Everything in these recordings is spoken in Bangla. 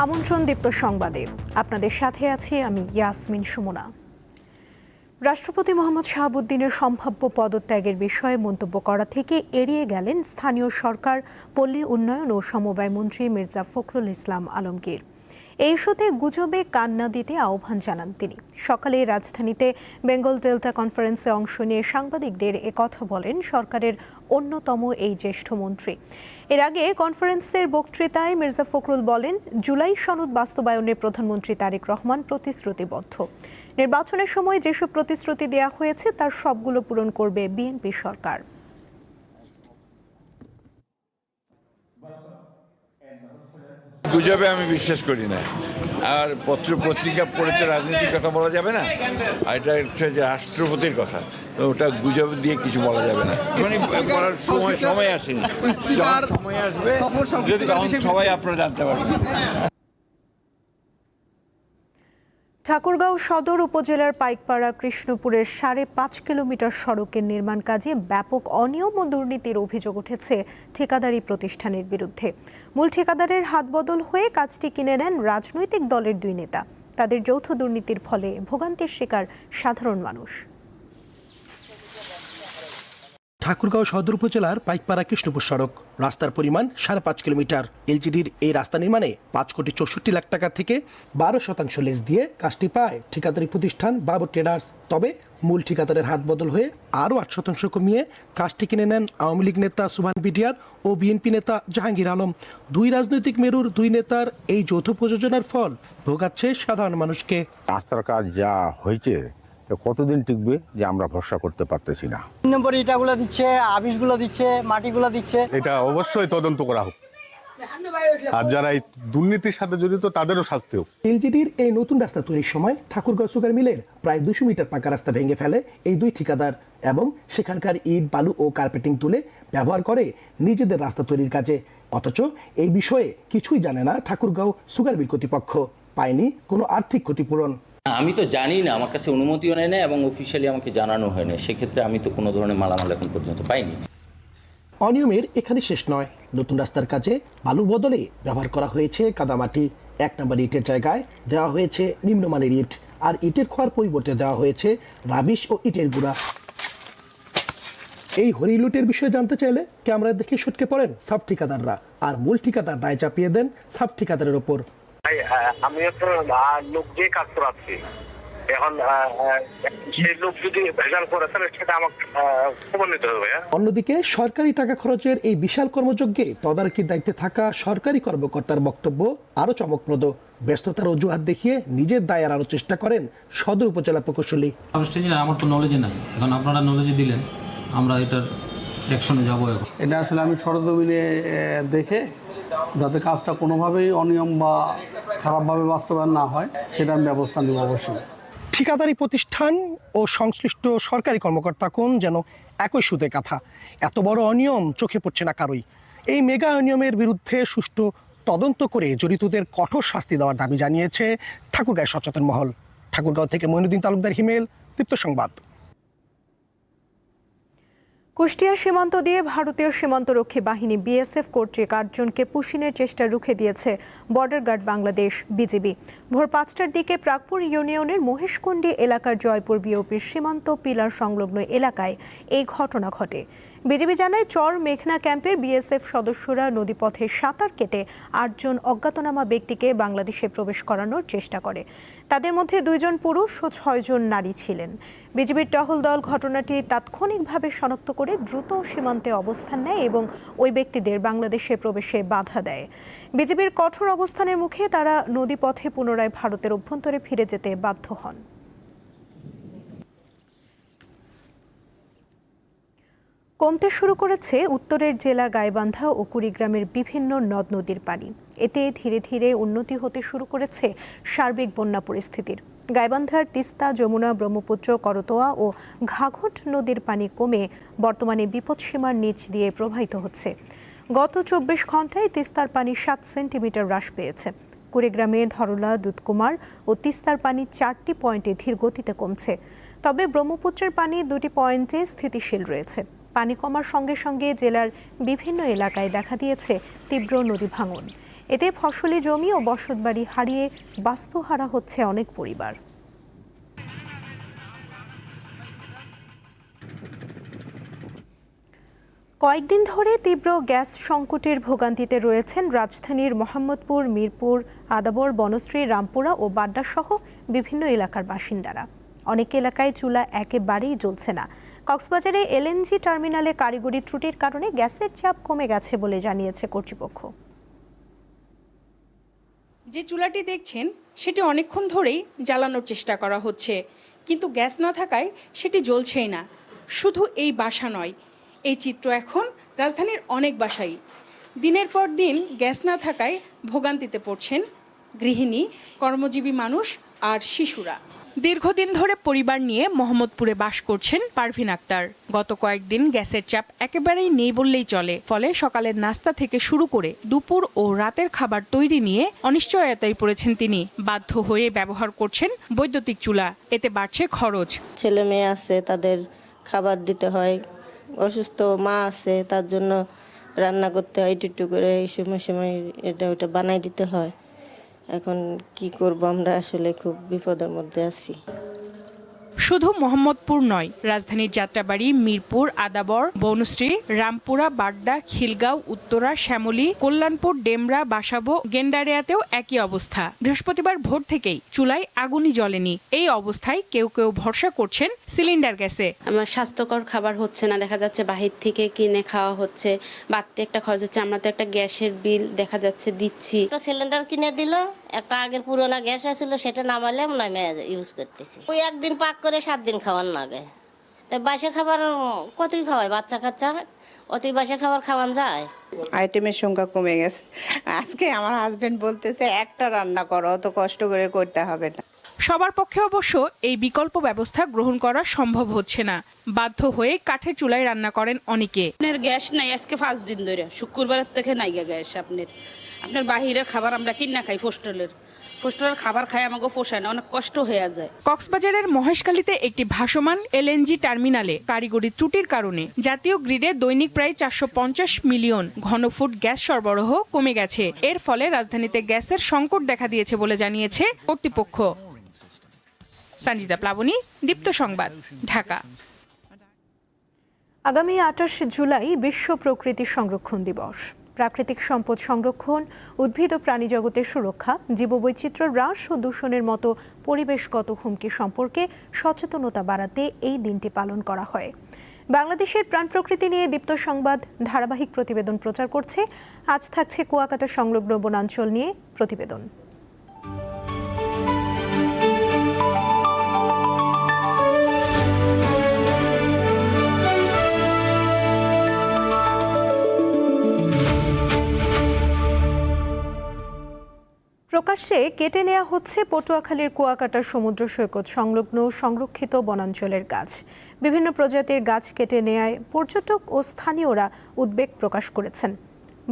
আমন্ত্রণ দীপ্ত সংবাদে আপনাদের সাথে আছি আমি ইয়াসমিন সুমনা। রাষ্ট্রপতি মোহাম্মদ শাহাবুদ্দিনের সম্ভাব্য পদত্যাগের বিষয়ে মন্তব্য করা থেকে এড়িয়ে গেলেন স্থানীয় সরকার, পল্লী উন্নয়ন ও সমবায় মন্ত্রী মির্জা ফখরুল ইসলাম আলমগীর। এই ইস্যুতে গুজবে কান না দিতে আহ্বান জানান তিনি। সকালে রাজধানীতে বেঙ্গল ডেল্টা কনফারেন্সে অংশ নিয়ে সাংবাদিকদের একথা বলেন সরকারের অন্যতম এই জ্যেষ্ঠ মন্ত্রী। এর আগে কনফারেন্সের বক্তৃতায় মির্জা ফখরুল বলেন, জুলাই সনদ বাস্তবায়নে প্রধানমন্ত্রী তারেক রহমান প্রতিশ্রুতিবদ্ধ। নির্বাচনের সময় যেসব প্রতিশ্রুতি দেওয়া হয়েছে তার সবগুলো পূরণ করবে বিএনপি সরকার। গুজবে আমি বিশ্বাস করি না। আর পত্রিকা পড়ে তো রাজনীতির কথা বলা যাবে না, আর এটা হচ্ছে যে রাষ্ট্রপতির কথা, ওটা গুজব দিয়ে কিছু বলা যাবে না। বলার সময় আসেনি, সময় আসবে যদি তখন সবাই আপনারা জানতে পারবেন। ঠাকুরগাঁও সদর উপজেলার পাইকপাড়া কৃষ্ণপুরের 5.5 কিলোমিটার সড়কের নির্মাণ কাজে ব্যাপক অনিয়ম ও দুর্নীতির অভিযোগ উঠেছে ঠিকাদারি প্রতিষ্ঠানের বিরুদ্ধে। মূল ঠিকাদারের হাতবদল হয়ে কাজটি কিনে নেন রাজনৈতিক দলের 2 নেতা। তাদের যৌথ দুর্নীতির ফলে ভোগান্তির শিকার সাধারণ মানুষ। ঠাকুরগাঁও সদর উপজেলার পাইকপাড়া কৃষ্ণপুর সড়ক, রাস্তার পরিমাণ 5.5 কিলোমিটার। এলজিডির এই রাস্তা নির্মাণে 5,64,00,000 টাকা থেকে 12% লেজ দিয়ে কাজটি পায় ঠিকাদারি প্রতিষ্ঠান বাবর ট্রেডার্স। তবে মূল ঠিকাদারের হাত বদল হয়ে আরও 8% কমিয়ে কাজটি কিনে নেন আওয়ামী লীগ নেতা সুবহান বিডিআর ও বিএনপি নেতা জাহাঙ্গীর আলম। 2 রাজনৈতিক মেরুর 2 নেতার এই যৌথ প্রযোজনার ফল ভোগাচ্ছে সাধারণ মানুষকে। রাস্তার কাজ যা হয়েছে কতদিন টিকবে যে আমরা ভরসা করতে পারতেছি না। 3 নম্বর ইটাগুলো দিচ্ছে, আবিশগুলো দিচ্ছে, মাটিগুলো দিচ্ছে। এটা অবশ্যই তদন্ত করা হোক, আর যারা এই দুর্নীতির সাথে জড়িত তাদেরও শাস্তি হোক। এলজিডির এই নতুন রাস্তা তৈরির সময় ঠাকুরগাঁও সুগার মিলের প্রায় 200 মিটার পাকা রাস্তা ভেঙে ফেলে এই 2 ঠিকাদার এবং সেখানকার ইট, বালু ও কার্পেটিং তুলে ব্যবহার করে নিজেদের রাস্তা তৈরির কাজে। অথচ এই বিষয়ে কিছুই জানে না ঠাকুরগাঁও সুগার মিল কর্তৃপক্ষ, পায়নি কোনো আর্থিক ক্ষতিপূরণ। আমি তো জানি না, আমার কাছে অনুমতিও নেয় না এবং অফিসিয়ালি আমাকে জানানো হয় না। সেক্ষেত্রে আমি তো কোনো ধরনের মালামাল এখন পর্যন্ত পাইনি। অনিয়মের এখানে শেষ নয়। নতুন রাস্তার কাজে বালুর বদলে ব্যবহার করা হয়েছে কাদামাটি। 1 নম্বর ইটের জায়গায় দেওয়া হয়েছে নিম্নমানের ইট, আর ইটের খোয়ার পরিবর্তে দেওয়া হয়েছে রাবিশ ও ইটের গুঁড়া। এই হরিলুটের বিষয়ে জানতে চাইলে ক্যামেরা দেখে সটকে পড়েন সাব ঠিকাদাররা, আর মূল ঠিকাদার দায় চাপিয়ে দেন সাব ঠিকাদারের ওপর। আমি তো লোক দিয়ে কাজ করাচ্ছি, এখন সেই লোক যদি ভেজাল করে তাহলে সেটা আমাকে খবর নিতে হবে। অন্যদিকে সরকারি টাকা খরচের এই বিশাল কর্মযজ্ঞে তদারকির দায়িত্বে থাকা সরকারি কর্মকর্তার বক্তব্য আরো চমকপ্রদ। ব্যস্ততার অজুহাত দেখিয়ে নিজের দায় এড়ানোর চেষ্টা করেন সদর উপজেলা প্রকৌশলী। আমার তো নলেজে নাই, এখন আপনারা নলেজে দিলেন, আমরা এটার অ্যাকশনে যাবো। এখন এটা আসলে আমি সরজমিনে দেখে যাতে কাজটা কোনোভাবেই অনিয়ম বা খারাপভাবে বাস্তবায়ন না হয় সেটার ব্যবস্থা নেব অবশ্যই। ঠিকাদারি প্রতিষ্ঠান ও সংশ্লিষ্ট সরকারি কর্মকর্তা কোন যেন একই সুতে কথা। এত বড় অনিয়ম চোখে পড়ছে না কারোই। এই মেগা অনিয়মের বিরুদ্ধে সুষ্ঠু তদন্ত করে জড়িতদের কঠোর শাস্তি দেওয়ার দাবি জানিয়েছে ঠাকুরগাঁও সচেতন মহল। ঠাকুরগাঁও থেকে মঈনুদ্দিন তালুকদার, হিমেল, দীপ্ত সংবাদ। কুষ্টিয়া সীমান্ত দিয়ে ভারতীয় সীমান্তরক্ষী বাহিনী বিএসএফ কর্তৃক 8 জনকে পুশিনের চেষ্টা রুখে দিয়েছে বর্ডার গার্ড বাংলাদেশ বিজিবি। ভোর 5টার দিকে প্রাগপুর ইউনিয়নের মহেশকুন্ডি এলাকার জয়পুর বিওপির সীমান্ত পিলার সংলগ্ন এলাকায় এই ঘটনা ঘটে। বিজিবি জানায়, চর মেঘনা ক্যাম্পের বিএসএফ সদস্যরা নদীপথে সাঁতার কেটে 8 জন অজ্ঞাতনামা ব্যক্তিকে বাংলাদেশে প্রবেশ করানোর চেষ্টা করে। তাদের মধ্যে 2 জন পুরুষ ও 6 জন নারী ছিলেন। বিজিবির টহল দল ঘটনাটি তাৎক্ষণিকভাবে শনাক্ত করে দ্রুত সীমান্তে অবস্থান নেয় এবং ওই ব্যক্তিদের বাংলাদেশে প্রবেশে বাধা দেয়। বিজিবির কঠোর অবস্থানের মুখে তারা নদীপথে পুনরায় ভারতের অভ্যন্তরে ফিরে যেতে বাধ্য হন। কমতে শুরু করেছে উত্তরের জেলা গাইবান্ধা ও কুড়িগ্রামের বিভিন্ন নদ নদীর পানি। এতে ধীরে ধীরে উন্নতি হতে শুরু করেছে সার্বিক বন্যা পরিস্থিতির। গাইবান্ধার তিস্তা, যমুনা, ব্রহ্মপুত্র, করতোয়া ও ঘাঘট নদীর পানি কমে বর্তমানে বিপদসীমার নিচ দিয়ে প্রবাহিত হচ্ছে। গত 24 ঘন্টায় তিস্তার পানি 7 সেন্টিমিটার হ্রাস পেয়েছে। কুড়িগ্রামে ধরলা, দুধকুমার ও তিস্তার পানি 4টি পয়েন্টে ধীর গতিতে কমছে। তবে ব্রহ্মপুত্রের পানি 2টি পয়েন্টে স্থিতিশীল রয়েছে। পানি কমার সঙ্গে সঙ্গে জেলার বিভিন্ন এলাকায় দেখা দিয়েছে তীব্র নদী ভাঙন। এতে ফসলি জমি ও বসতবাড়ি হারিয়ে বাস্তুহারা হচ্ছে অনেক পরিবার। কয়েকদিন ধরে তীব্র গ্যাস সংকটের ভোগান্তিতে রয়েছেন রাজধানীর মোহাম্মদপুর, মিরপুর, আদাবর, বনশ্রী, রামপুরা ও বাড্ডা সহ বিভিন্ন এলাকার বাসিন্দারা। অনেক এলাকায় চুলা একেবারেই জ্বলছে না। কক্সবাজারে এলএনজি টার্মিনালে কারিগরি ত্রুটির কারণে গ্যাসের চাপ কমে গেছে বলে জানিয়েছে কর্তৃপক্ষ। যে চুলাটি দেখছেন সেটি অনেকক্ষণ ধরেই জ্বালানোর চেষ্টা করা হচ্ছে, কিন্তু গ্যাস না থাকায় সেটি জ্বলছেই না। শুধু এই বাসা নয়, এই চিত্র এখন রাজধানীর অনেক বাসাই। দিনের পর দিন গ্যাস না থাকায় ভোগান্তিতে পড়ছেন গৃহিণী, কর্মজীবী মানুষ আর শিশুরা। দীর্ঘদিন ধরে পরিবার নিয়ে মোহাম্মদপুরে বাস করছেন পারভিন আক্তার। গত কয়েকদিন গ্যাসের চাপ একেবারেই নেই বললেই চলে। ফলে সকালের নাস্তা থেকে শুরু করে দুপুর ও রাতের খাবার তৈরি নিয়ে অনিশ্চয়তায় পড়েছেন তিনি। বাধ্য হয়ে ব্যবহার করছেন বৈদ্যুতিক চুলা। এতে বাড়ছে খরচ। ছেলে মেয়ে আছে, তাদের খাবার দিতে হয়। অসুস্থ মা আছে, তার জন্য রান্না করতে হয় একটু করে, এই সময় এটা ওটা বানাই দিতে হয়। এখন কি করব, আমরা আসলে খুব বিপদের মধ্যে আছি। শুধু মোহাম্মদপুর নয়, রাজধানীর যাত্রাবাড়ি, মিরপুর, আদাবর, বনশ্রী, রামপুরা, বাড্ডা, খিলগাঁও, উত্তরা, শ্যামলী, কল্যাণপুর, ডেমরা, বাসাবো, গেন্ডারিয়াতেও একই অবস্থা। বৃহস্পতিবার ভোর থেকেই চুলায় আগুনই জ্বলেনি। এই অবস্থায় কেউ কেউ ভরসা করছেন সিলিন্ডার গ্যাসে। আমার স্বাস্থ্যকর খাবার হচ্ছে না, দেখা যাচ্ছে বাহির থেকে কিনে খাওয়া হচ্ছে, বাড়তি একটা খরচ হচ্ছে। আমরা তো একটা গ্যাসের বিল দেখা যাচ্ছে দিচ্ছি। একটা সিলিন্ডার কিনে দিল, একটা আগের পুরোনো গ্যাস আছিল সেটা নামালে নামে ইউজ করতেছি। ওই একদিন পাক করে 7 দিন খাওয়ার লাগে। তাই বাসা খাবার কতই খাওয়ায় বাচ্চা কাচ্চা, অতই বাসা খাবার খাওয়ান যায়। আইটেমের সংখ্যা কমে গেছে। আজকে আমার হাজবেন্ড বলতেছে একটা রান্না করো, অত কষ্ট করে করতে হবে না। সবার পক্ষে অবশ্য এই বিকল্প ব্যবস্থা গ্রহণ করা সম্ভব হচ্ছে না। বাধ্য হয়ে কাঠের চুলায় রান্না করেন অনেকে। আপনার গ্যাস নাই, আজকে 5 দিন ধরে, শুক্রবারের থেকে নাই গ্যাস। আপনার বাহিরের খাবার আমরা কিনা খাই, হোস্টেলের খাবার খাই, আমাকে পোষায় না, অনেক কষ্ট হয়ে যায়। কক্সবাজারের মহেশখালীতে একটি ভাসমান এলএনজি টার্মিনালে কারিগরি ত্রুটির কারণে জাতীয় গ্রিডে দৈনিক প্রায় 450 মিলিয়ন ঘনফুট গ্যাস সরবরাহ কমে গেছে। এর ফলে রাজধানীতে গ্যাসের সংকট দেখা দিয়েছে বলে জানিয়েছে কর্তৃপক্ষ। সঞ্জিতা প্লাবনী, দীপ্ত সংবাদ, ঢাকা। আগামী 28 জুলাই বিশ্ব প্রকৃতি সংরক্ষণ দিবস। প্রাকৃতিক সম্পদ সংরক্ষণ, উদ্ভিদ ও প্রাণী জগতের সুরক্ষা, জীববৈচিত্র্য হ্রাস ও দূষণের মতো পরিবেশগত হুমকি সম্পর্কে সচেতনতা বাড়াতে এই দিনটি পালন করা হয়। বাংলাদেশের প্রাণ প্রকৃতি নিয়ে দীপ্ত সংবাদ ধারাবাহিক প্রতিবেদন প্রচার করছে। আজ থাকছে কুয়াকাটা সংলগ্ন বনাঞ্চল নিয়ে প্রতিবেদন। প্রকাশ্যে কেটে নেওয়া হচ্ছে পটুয়াখালীর কুয়াকাটা সমুদ্র সৈকত সংলগ্ন সংরক্ষিত বনাঞ্চলের গাছ। বিভিন্ন প্রজাতির গাছ কেটে নেয়ায় পর্যটক ও স্থানীয়রা উদ্বেগ প্রকাশ করেছেন।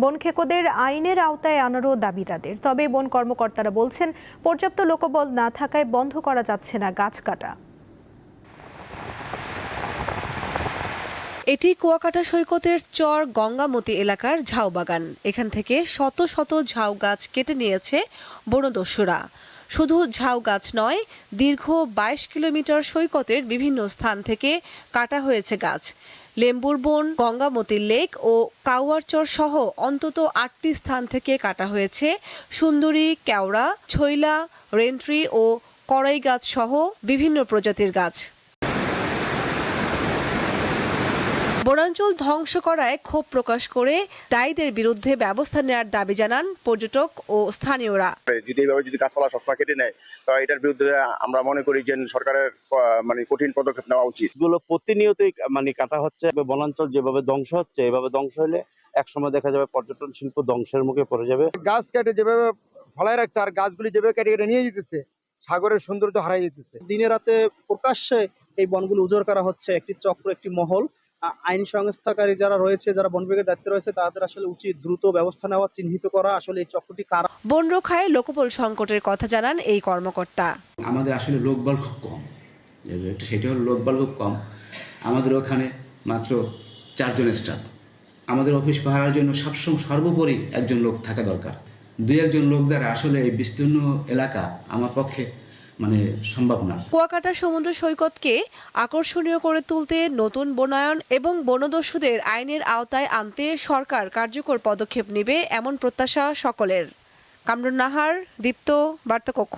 বন খেকোদের আইনের আওতায় আনারও দাবি তাদের। তবে বন কর্মকর্তারা বলছেন, পর্যাপ্ত লোকবল না থাকায় বন্ধ করা যাচ্ছে না গাছ কাটা। এটি কুয়াকাটা সৈকতের চর গঙ্গামতি এলাকার ঝাউ বাগান। এখান থেকে শত শত ঝাউ গাছ কেটে নিয়েছে বনদস্যুরা। শুধু ঝাউ গাছ নয়, দীর্ঘ 22 কিলোমিটার সৈকতের বিভিন্ন স্থান থেকে কাটা হয়েছে গাছ। লেম্বুর বন, গঙ্গামতি লেক ও কাউয়ারচর সহ অন্তত 8টি স্থান থেকে কাটা হয়েছে সুন্দরী, কেওড়া, ছইলা, রেন্ট্রি ও কড়াই গাছ সহ বিভিন্ন প্রজাতির গাছ। বনাঞ্চল ধ্বংস করায় ক্ষোভ প্রকাশ করে দায়ীদের বিরুদ্ধে ব্যবস্থা নেওয়ার দাবি জানান পর্যটক ও স্থানীয়রা। যদি গাছপালা সবসময় কেটে নেয়, তো এটার বিরুদ্ধে আমরা মনে করি যে সরকারের কঠিন পদক্ষেপ নেওয়া উচিত। এগুলো প্রতিনিয়তই কাটা হচ্ছে। বনাঞ্চল যেভাবে ধ্বংস হচ্ছে, এভাবে ধ্বংস হলে একসময় দেখা যাবে পর্যটন শিল্প ধ্বংসের মুখে পড়ে যাবে। গাছ কেটে যেভাবে ফলায় রাখছে আর গাছগুলি যেভাবে কেটে কেটে নিয়ে যেতেছে, সাগরের সৌন্দর্য হারাই যেতেছে। দিনে রাতে প্রকাশ্যে এই বনগুলো উজাড় করা হচ্ছে। একটি চক্র, একটি মহল, আইন সংস্থাকারী যারা রয়েছে, যারা বন বিভাগের দায়িত্বে রয়েছে, তাদের আসলে উচিত দ্রুত ব্যবস্থা নেওয়া, চিহ্নিত করা আসলে এই চক্রটি কারা। বন রক্ষায় লোকবল সংকটের কথা জানান এই কর্মকর্তা। আমাদের আসলে লোকবল খুব কম, সেটা হলো লোকবল খুব কম। আমাদের ওখানে মাত্র 4 জন স্টাফ। আমাদের অফিস পাহারার জন্য সর্বোপরি একজন লোক থাকা দরকার। দুই একজন লোক দ্বারা আসলে এই বিস্তীর্ণ এলাকা আমার পক্ষে মানে সম্ভব না। কুয়াকাটা সমুদ্র সৈকতকে আকর্ষণীয় করে তুলতে নতুন বনায়ন এবং বনদস্যুদের আইনের আওতায় আনতে সরকার কার্যকর পদক্ষেপ নেবে এমন প্রত্যাশা সকলের। কামরুন নাহার, দীপ্ত, বার্তাকক্ষ।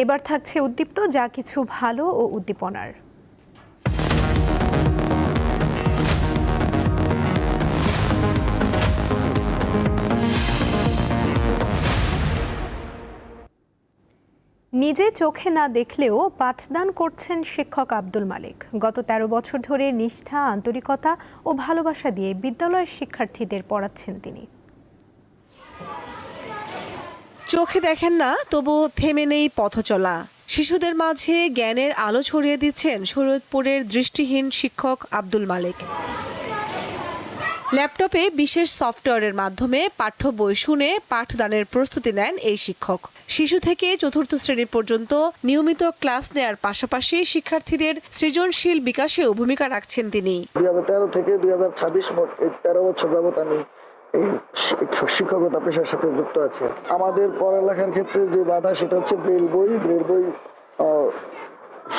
এবার থাকছে উদ্দীপ্ত যা কিছু ভালো ও উদ্দীপনার। নিজে চোখে না দেখলেও পাঠদান করছেন শিক্ষক আব্দুল মালিক। গত ১৩ বছর ধরে নিষ্ঠা, আন্তরিকতা ও ভালোবাসা দিয়ে বিদ্যালয়ের শিক্ষার্থীদের পড়াচ্ছেন তিনি। চোখে দেখেন না, তবু থেমে নেই পথ চলা। শিশুদের মাঝে জ্ঞানের আলো ছড়িয়ে দিচ্ছেন শরীয়তপুরের দৃষ্টিহীন শিক্ষক আব্দুল মালিক। ল্যাপটপে বিশেষ সফটওয়্যারের মাধ্যমে পাঠ্য বই শুনে পাঠদানের প্রস্তুতি নেন এই শিক্ষক। শিশু থেকে চতুর্থ শ্রেণী পর্যন্ত নিয়মিত ক্লাস নেয়ার পাশাপাশি শিক্ষার্থীদের সৃজনশীল বিকাশেও ভূমিকা রাখছেন তিনি। 2013 থেকে 2026 মোট 13 বছর যাবত আমি এই শিক্ষকতা পেশার সাথে যুক্ত আছি। আমাদের পড়ালেখার ক্ষেত্রে যে বাধা সেটা হচ্ছে ব্রেল বই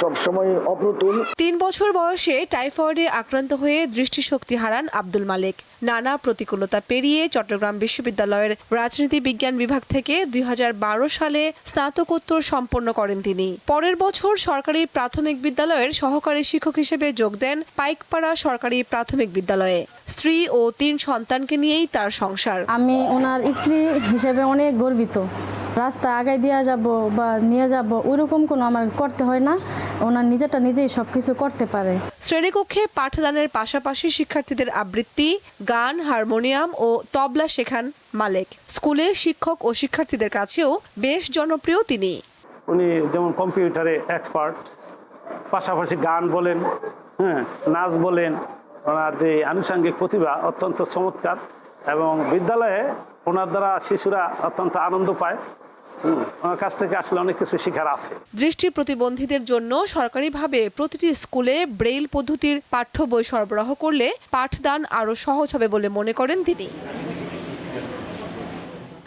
সবসময় অপ্রতুল। 3 বছর বয়সে টাইফয়েডে আক্রান্ত হয়ে দৃষ্টিশক্তি হারান আব্দুল মালিক। নানা প্রতিকূলতা পেরিয়ে চট্টগ্রাম বিশ্ববিদ্যালয়ের রাজনীতি বিজ্ঞান বিভাগ থেকে 2012 সালে স্নাতকোত্তর সম্পন্ন করেন তিনি। পরের বছর সরকারি প্রাথমিক বিদ্যালয়ের সহকারী শিক্ষক হিসেবে যোগ দেন পাইকপাড়া সরকারি প্রাথমিক বিদ্যালয়ে। স্ত্রী ও 3 সন্তানকে নিয়েই তার সংসার। আমি ওনার স্ত্রী হিসেবে অনেক গর্বিত। রাস্তা আগায় দিয়ে যাব বা নিয়ে যাব ওরকম কোনো আমার করতে হয় না, ওনার নিজেটা নিজেই সবকিছু করতে পারে। শ্রেণীকক্ষে পাঠদানের পাশাপাশি শিক্ষার্থীদের আবৃত্তি, গান, হারমোনিয়াম ও তবলা শেখান মালিক। স্কুলে শিক্ষক ও শিক্ষার্থীদের কাছেও বেশ জনপ্রিয় তিনি। উনি যেমন কম্পিউটারে এক্সপার্ট, পাশাপাশি গান বলেন, নাচ বলেন, ওনার যে আনুষঙ্গিক প্রতিভা অত্যন্ত চমৎকার এবং বিদ্যালয়ে ওনার দ্বারা শিশুরা অত্যন্ত আনন্দ পায়। ওনার কাছ থেকে আসলে অনেক কিছু শেখার আছে। দৃষ্টি প্রতিবন্ধীদের জন্য সরকারিভাবে প্রতিটি স্কুলে ব্রেইল পদ্ধতির পাঠ্য বই সরবরাহ করলে পাঠদান আরও সহজ হবে বলে মনে করেন তিনি।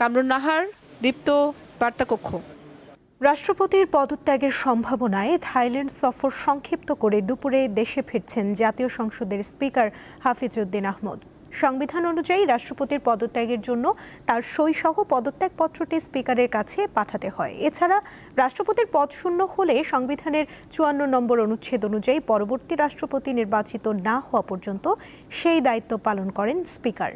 কামরুন নাহার, দীপ্ত, বার্তাকক্ষ। রাষ্ট্রপতির পদত্যাগের সম্ভাবনায় থাইল্যান্ড সফর সংক্ষিপ্ত করে দুপুরে দেশে ফিরছেন জাতীয় সংসদের স্পিকার হাফিজউদ্দিন আহমদ। সংবিধান অনুযায়ী রাষ্ট্রপতির পদত্যাগের জন্য তার সইসহ পদত্যাগপত্রটি স্পিকারের কাছে পাঠাতে হয়। এছাড়া রাষ্ট্রপতির পদ শূন্য হলে সংবিধানের 54 নম্বর অনুচ্ছেদ অনুযায়ী পরবর্তী রাষ্ট্রপতি নির্বাচিত না হওয়া পর্যন্ত সেই দায়িত্ব পালন করেন স্পিকার।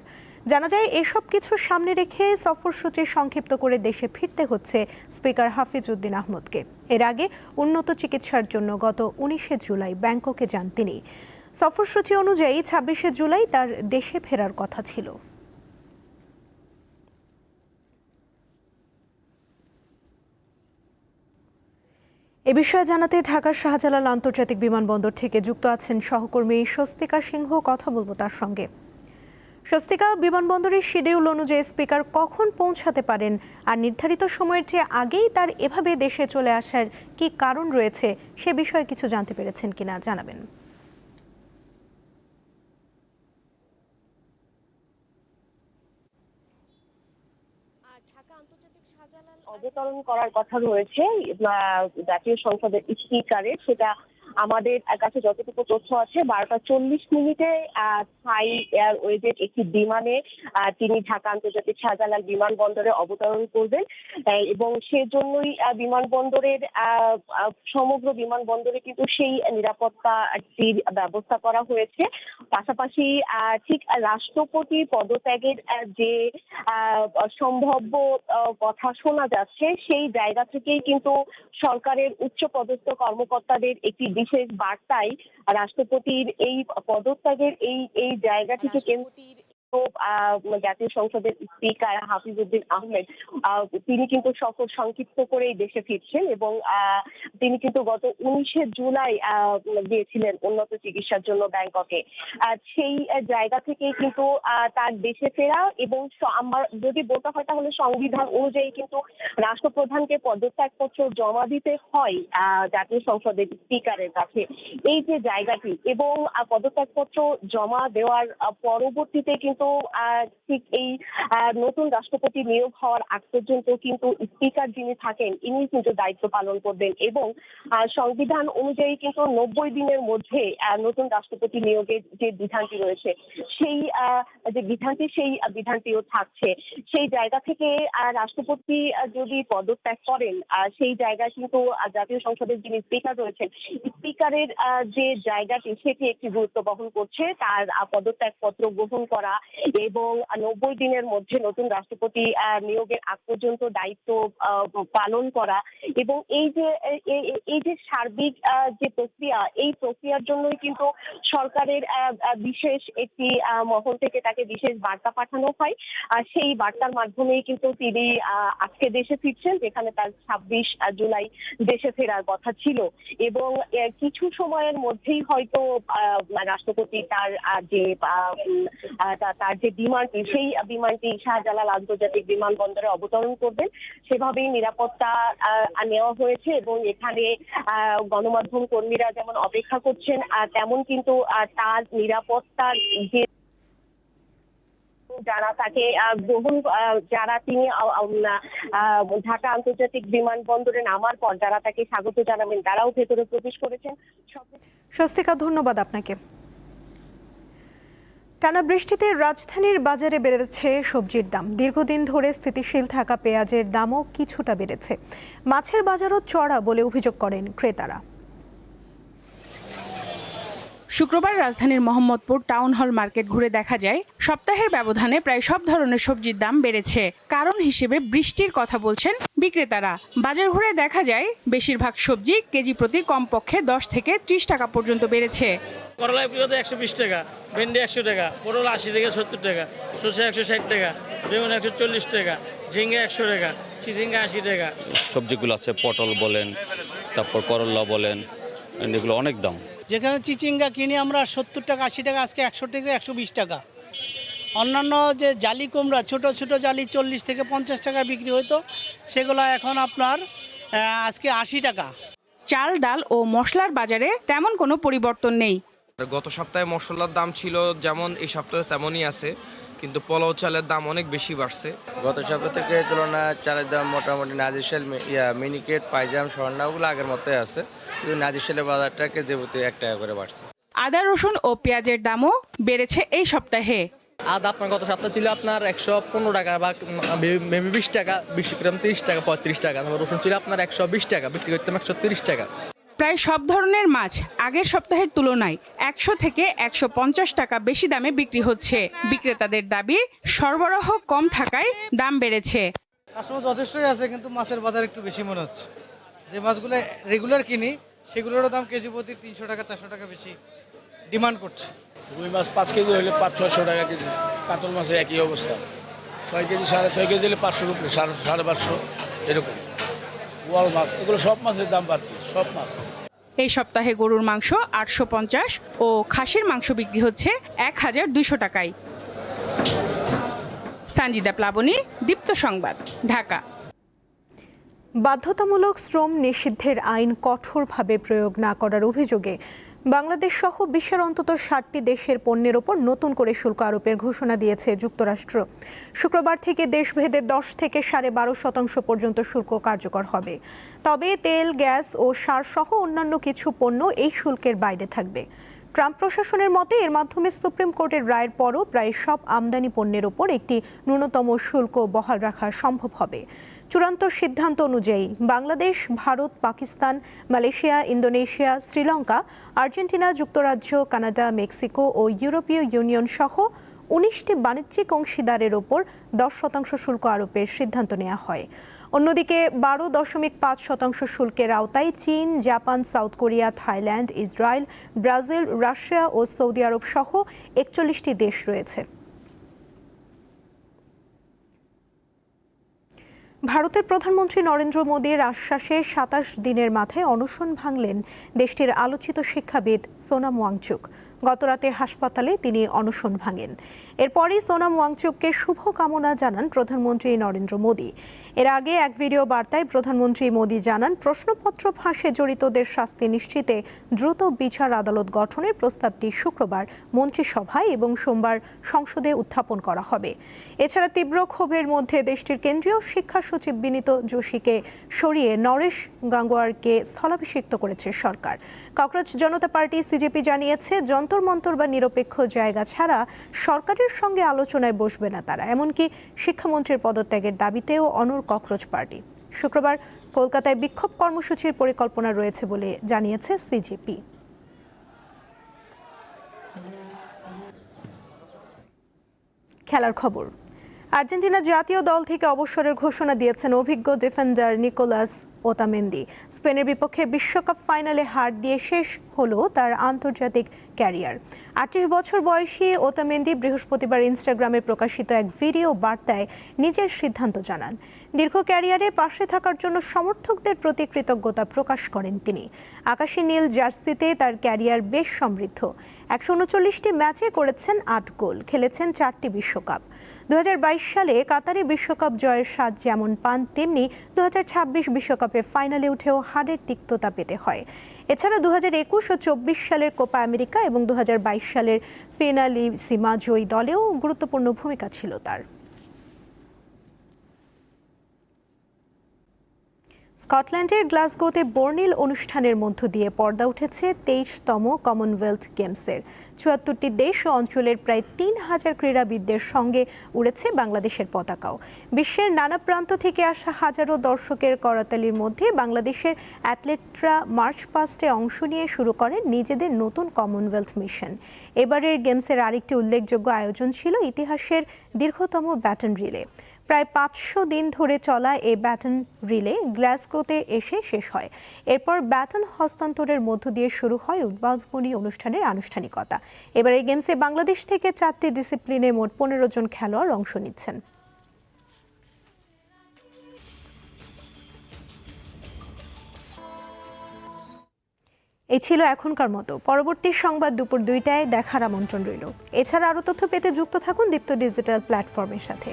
জানা যায় এসব কিছু সামনে রেখে সফরসূচি সংক্ষিপ্ত করে দেশে ফিরতে হচ্ছে স্পিকার হাফিজউদ্দিন আহমদকে। এর আগে উন্নত চিকিৎসার জন্য গত 19 জুলাই ব্যাংককে যান তিনি। সফরসূচি অনুযায়ী 26 জুলাই তার দেশে ফেরার কথা ছিল। এ বিষয়ে জানাতে ঢাকার শাহজালাল আন্তর্জাতিক বিমানবন্দর থেকে যুক্ত আছেন সহকর্মী স্বস্তিকা সিংহ। কথা বলবো তার সঙ্গে। স্বস্তিকা, বিমানবন্দরের শিডিউল অনুযায়ী স্পিকার কখন পৌঁছাতে পারেন আর নির্ধারিত সময়ের চেয়ে আগেই তার এভাবে দেশে চলে আসার কি কারণ রয়েছে সে বিষয়ে কিছু জানতে পেরেছেন কিনা জানাবেন। অবতরণ করার কথা রয়েছে জাতীয় সংসদের স্পিকারের, সেটা আমাদের কাছে যতটুকু তথ্য আছে 12টা 40 থাই এয়ারওয়েজের একটি বিমানে তিনি ঢাকা আন্তর্জাতিক শাহজালাল বিমানবন্দরে অবতরণ করবেন এবং সেজন্যই বিমানবন্দরের সমগ্র বিমানবন্দরে কিন্তু সেই নিরাপত্তাটির ব্যবস্থা করা হয়েছে। পাশাপাশি ঠিক রাষ্ট্রপতি পদত্যাগের যে সম্ভাব্য কথা শোনা যাচ্ছে সেই জায়গা থেকেই কিন্তু সরকারের উচ্চপদস্থ কর্মকর্তাদের একটি বিশেষ বার্তায় রাষ্ট্রপতির এই পদত্যাগের এই জায়গাটিকে কেন্দ্র জাতীয় সংসদের স্পিকার হাফিজউদ্দিন আহমেদ তিনি কিন্তু সফর সংক্ষিপ্ত করেই দেশে ফিরছেন এবং তিনি কিন্তু গত 19 জুলাই গিয়েছিলেন উন্নত চিকিৎসার জন্য ব্যাংককে। সেই জায়গা থেকে কিন্তু তার দেশে ফেরা এবং আমার যদি বলতে হয় তাহলে সংবিধান অনুযায়ী কিন্তু রাষ্ট্রপ্রধানকে পদত্যাগপত্র জমা দিতে হয় জাতীয় সংসদের স্পিকারের কাছে। এই যে জায়গাটি এবং পদত্যাগপত্র জমা দেওয়ার পরবর্তীতে কিন্তু ঠিক এই নতুন রাষ্ট্রপতি নিয়োগ হওয়ার আগ পর্যন্ত কিন্তু স্পিকার যিনি থাকেন ইনি কিন্তু দায়িত্ব পালন করবেন এবং সংবিধান অনুযায়ী কিন্তু 90 দিনের মধ্যে নতুন রাষ্ট্রপতি নিয়োগের যে বিধানটি রয়েছে সেই যে বিধানটিও থাকছে। সেই জায়গা থেকে রাষ্ট্রপতি যদি পদত্যাগ করেন সেই জায়গায় কিন্তু জাতীয় সংসদের যিনি স্পিকার রয়েছেন স্পিকারের যে জায়গাটি সেটি একটি গুরুত্ব বহন করছে। তার পদত্যাগ পত্র গ্রহণ করা এবং 90 দিনের মধ্যে নতুন রাষ্ট্রপতি নিয়োগের আগ পর্যন্ত দায়িত্ব পালন করা এবং এই যে সার্বিক যে প্রক্রিয়া এই প্রক্রিয়ার জন্যই কিন্তু সরকারের বিশেষ একটি মহল থেকে তাকে বিশেষ বার্তা পাঠানো হয়। সেই বার্তার মাধ্যমেই কিন্তু তিনি আজকে দেশে ফিরছেন, যেখানে তার 26 জুলাই দেশে ফেরার কথা ছিল এবং কিছু সময়ের মধ্যেই হয়তো রাষ্ট্রপতি তার যে বিমানটি সেই বিমানটি শাহজালাল আন্তর্জাতিক বিমানবন্দরে অবতরণ করবেন। সেভাবেই নিরাপত্তা নেওয়া হয়েছে এবং এখানে গণমাধ্যম কর্মীরা যেমন অপেক্ষা করছেন তেমন কিন্তু তার নিরাপত্তার যে যারা তাকে তিনি ঢাকা আন্তর্জাতিক বিমানবন্দরে নামার পর যারা তাকে স্বাগত জানাবেন তারাও ভেতরে প্রবেশ করেছেন। স্বস্তিকা, ধন্যবাদ আপনাকে। টানা বৃষ্টিতে রাজধানীর বাজারে বেড়েছে সবজির দাম। দীর্ঘদিন ধরে স্থিতিশীল থাকা পেঁয়াজের দামও কিছুটা বেড়েছে। মাছের বাজারও চড়া বলে অভিযোগ করেন ক্রেতারা। শুক্রবার রাজধানীর মোহাম্মদপুর টাউন হল মার্কেট ঘুরে দেখা যায় সপ্তাহের ব্যবধানে প্রায় সব ধরনের সবজির দাম বেড়েছে। কারণ হিসেবে বৃষ্টির কথা বলছেন বিক্রেতারা। বাজার ঘুরে দেখা যায় বেশিরভাগ সবজি কেজি প্রতি কমপক্ষে 10 থেকে 30 টাকা পর্যন্ত বেড়েছে। করলা 120 টাকা, ভেন্ডি 100 টাকা, পটল 80 থেকে 70 টাকা, শসা 160 টাকা, বেগুন 140 টাকা, ঝিঙ্গা 100 টাকা, চিচিঙ্গা 80 টাকা। সবজিগুলো আছে, পটল বলেন, তারপর করলা বলেন, এগুলো অনেক দাম। যেখানে চিচিঙ্গা কিনি আমরা 70 টাকা 80 টাকা, আজকে 100 থেকে 120 টাকা। অন্যান্য যে জালি কুমড়া ছোট ছোট জালি 40 থেকে 50 টাকা বিক্রি হতো, সেগুলো এখন আপনার আজকে 80 টাকা। চাল, ডাল ও মশলার বাজারে তেমন কোনো পরিবর্তন নেই। গত সপ্তাহে মশলার দাম ছিল যেমন এই সপ্তাহে তেমনই আছে, কিন্তু পোলাও চালের দাম অনেক বেশি বাড়ছে। গত সপ্তাহ থেকে তুলনায় চালের দাম মোটামুটি নাজিরশাল মিনিকেট পাইজাম স্বর্ণাগুলো আগের মতোই আছে, কিন্তু নাজিরশালের বাজারটা কেজি প্রতি 1 টাকা করে বাড়ছে। আদা, রসুন ও পেঁয়াজের দামও বেড়েছে এই সপ্তাহে। আদা আপনার গত সপ্তাহে ছিল আপনার 115 টাকা বা 20 টাকা, 20 গ্রাম 30 টাকা 35 টাকা। রসুন ছিল আপনার 120 টাকা, বিক্রি করতাম 130 টাকা। প্রায় সব ধরনের মাছ আগের সপ্তাহের তুলনায় 100 থেকে 150 টাকা বেশি দামে বিক্রি হচ্ছে। বিক্রেতাদের দাবি সরবরাহ কম থাকায় দাম বেড়েছে। কাস্টমার যথেষ্টই আছে, কিন্তু মাছের বাজার একটু বেশি মনে হচ্ছে। যে মাছগুলো রেগুলার কিনি সেগুলোরও দাম কেজি প্রতি 300 টাকা 400 টাকা বেশি ডিমান্ড করছে। রুই মাছ 5 কেজি হলে 500-600 টাকা কেজি, কাতল মাছের একই অবস্থা। 6 কেজি 6.5 কেজি হলে 500 রুপি, 550 এরকম। ওয়াল মাছ, এগুলো সব মাছের দাম বাড়ছে, সব মাছ। এই সপ্তাহে গরুর মাংস 850 ও খাসির মাংস বিক্রি হচ্ছে 1200 টাকায়। সানজিদা প্লাবনী, দীপ্ত সংবাদ, ঢাকা। বাধ্যতামূলক শ্রম নিষিদ্ধের আইন কঠোরভাবে প্রয়োগ না করার অভিযোগে বাংলাদেশ সহ বিশ্বের অন্তত 60টি দেশের পণ্যের ওপর নতুন করে শুল্ক আরোপের ঘোষণা দিয়েছে যুক্তরাষ্ট্র। শুক্রবার থেকে দেশভেদে 10 থেকে 12.5% পর্যন্ত শুল্ক কার্যকর হবে। তবে তেল, গ্যাস ও সার সহ অন্যান্য কিছু পণ্য এই শুল্কের বাইরে থাকবে। ট্রাম্প প্রশাসনের মতে এর মাধ্যমে সুপ্রিম কোর্টের রায়ের পরও প্রায় সব আমদানি পণ্যের ওপর একটি ন্যূনতম শুল্ক বহাল রাখা সম্ভব হবে। চূড়ান্ত সিদ্ধান্ত অনুযায়ী Bangladesh, Bharat, Pakistan, Malaysia, Indonesia, Sri Lanka, Argentina, যুক্তরাজ্য, কানাডা, মেক্সিকো ও ইউরোপীয় ইউনিয়ন সহ 19টি বাণিজ্যিক অংশীদারের ওপর 10% শুল্ক আরোপের সিদ্ধান্ত নেওয়া হয়। অন্যদিকে 12.5% শুল্কের আওতায় চীন, Japan, South Korea, Thailand, Israel, Brazil, Russia ও সৌদি আরব সহ 41টি দেশ রয়েছে। ভারতের প্রধানমন্ত্রী নরেন্দ্র মোদীর আশ্বাসে 27 দিনের মাথায় অনশন ভাঙলেন দেশটির আলোচিত শিক্ষাবিদ সোনাম ওয়াংচুক। গতরাতে হাসপাতালে তিনি অনশন ভাঙেন। এরপরই সোনাম ওয়াংচুককে শুভকামনা জানান প্রধানমন্ত্রী নরেন্দ্র মোদী। এর আগে এক ভিডিও বার্তায় প্রধানমন্ত্রী মোদী জানান, প্রশ্নপত্র ফাঁসে জড়িতদের শাস্তি নিশ্চিতে দ্রুত বিচার আদালত গঠনের প্রস্তাবটি শুক্রবার মন্ত্রিসভায় এবং সোমবার সংসদে উত্থাপন করা হবে। এছাড়া তীব্র ক্ষোভের মধ্যে দেশটির কেন্দ্রীয় শিক্ষা সচিব বিনীত যোশীকে সরিয়ে নরেশ গাঙ্গুয়ারকে স্থলাভিষিক্ত করেছে সরকার। ককরোচ জনতা পার্টি সিজেপি জানিয়েছে, যন্তর মন্তর বা নিরপেক্ষ জায়গা ছাড়া সরকারের সঙ্গে আলোচনায় বসবে না তারা। এমনকি শিক্ষামন্ত্রীর পদত্যাগের দাবিতেও অনড় ককরোচ পার্টি। শুক্রবার কলকাতায় বিক্ষোভ কর্মসূচির পরিকল্পনা রয়েছে বলে জানিয়েছে সিজেপি। খেলার খবর। আর্জেন্টিনা জাতীয় দল থেকে অবসরের ঘোষণা দিয়েছেন অভিজ্ঞ ডিফেন্ডার নিকোলাস ওতামেন্দি। স্পেনের বিপক্ষে বিশ্বকাপ ফাইনালে হার দিয়ে শেষ হলো তার আন্তর্জাতিক ক্যারিয়ার। 38 বছর বয়সী ওতামেন্দি বৃহস্পতিবার ইনস্টাগ্রামে প্রকাশিত এক ভিডিও বার্তায় নিজের সিদ্ধান্ত জানান। দীর্ঘ ক্যারিয়ারে পাশে থাকার জন্য সমর্থকদের প্রতি কৃতজ্ঞতা প্রকাশ করেন তিনি। আকাশী নীল জার্সিতে তার ক্যারিয়ার বেশ সমৃদ্ধ। 139টি ম্যাচে করেছেন 8 গোল, খেলেছেন 4টি বিশ্বকাপ। 2022 সালে কাতারে বিশ্বকাপ জয়ের স্বাদ যেমন পান, তেমনি 2026 বিশ্বকাপে ফাইনালে উঠেও হারের তিক্ততা পেতে হয়। এছাড়া 2021 ও 24 সালের কোপা আমেরিকা এবং 2022 সালের ফিনালিসিমা জয়ী দলেও গুরুত্বপূর্ণ ভূমিকা ছিল তার। স্কটল্যান্ডের গ্লাসগোতে বর্ণিল অনুষ্ঠানের মধ্য দিয়ে পর্দা উঠেছে 23তম কমনওয়েলথ গেমসের। ৭৪টি দেশ ও অঞ্চলের প্রায় 3000 ক্রীড়াবিদদের সঙ্গে উড়েছে বাংলাদেশের পতাকাও। বিশ্বের নানা প্রান্ত থেকে আসা হাজারো দর্শকের করতালির মধ্যে বাংলাদেশের অ্যাথলেটরা মার্চ পাস্টে অংশ নিয়ে শুরু করেন নিজেদের নতুন কমনওয়েলথ মিশন। এবারের গেমসের আরেকটি উল্লেখযোগ্য আয়োজন ছিল ইতিহাসের দীর্ঘতম ব্যাটন রিলে। প্রায় 500 দিন ধরে চলা এই ব্যাটন রিলে গ্লাসগোতে এসে শেষ হয়। এরপর ব্যাটন হস্তান্তরের মধ্য দিয়ে শুরু হয় উদ্বোধনী অনুষ্ঠানের আনুষ্ঠানিকতা। এবার এই গেমসে বাংলাদেশ থেকে 4টি ডিসিপ্লিনে মোট 15 জন খেলোয়াড় অংশ নিচ্ছেন। এই ছিল এখনকার মতো। পরবর্তী সংবাদ দুপুর 2টায় দেখার আমন্ত্রণ রইল। এছাড়া আরও তথ্য পেতে যুক্ত থাকুন দীপ্ত ডিজিটাল প্ল্যাটফর্মের সাথে।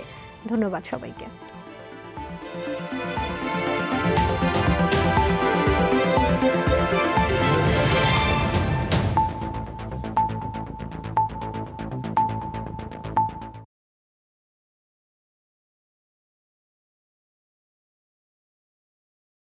ধন্যবাদ সবাইকে।